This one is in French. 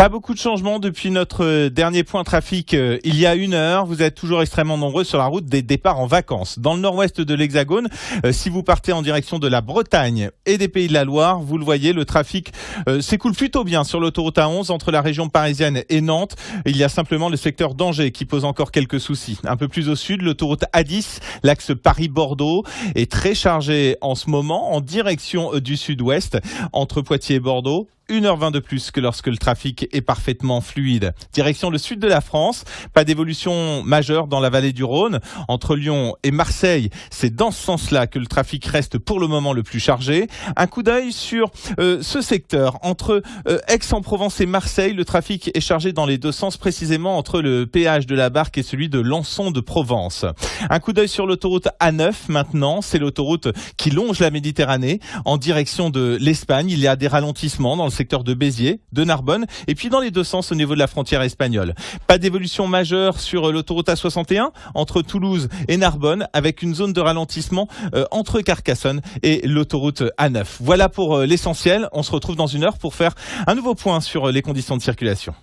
Pas beaucoup de changements depuis notre dernier point trafic il y a 1 heure. Vous êtes toujours extrêmement nombreux sur la route des départs en vacances. Dans le nord-ouest de l'Hexagone, si vous partez en direction de la Bretagne et des Pays de la Loire, vous le voyez, le trafic s'écoule plutôt bien sur l'autoroute A11 entre la région parisienne et Nantes. Il y a simplement le secteur d'Angers qui pose encore quelques soucis. Un peu plus au sud, l'autoroute A10, l'axe Paris-Bordeaux, est très chargé en ce moment en direction du sud-ouest entre Poitiers et Bordeaux. 1h20 de plus que lorsque le trafic est parfaitement fluide. Direction le sud de la France, pas d'évolution majeure dans la vallée du Rhône. Entre Lyon et Marseille, c'est dans ce sens-là que le trafic reste pour le moment le plus chargé. Un coup d'œil sur ce secteur. Entre Aix-en-Provence et Marseille, le trafic est chargé dans les deux sens, précisément entre le péage de la Barque et celui de Lançon de Provence. Un coup d'œil sur l'autoroute A9 maintenant. C'est l'autoroute qui longe la Méditerranée en direction de l'Espagne. Il y a des ralentissements dans le secteur de Béziers, de Narbonne, et puis dans les deux sens au niveau de la frontière espagnole. Pas d'évolution majeure sur l'autoroute A61 entre Toulouse et Narbonne, avec une zone de ralentissement entre Carcassonne et l'autoroute A9. Voilà pour l'essentiel. On se retrouve dans 1 heure pour faire un nouveau point sur les conditions de circulation.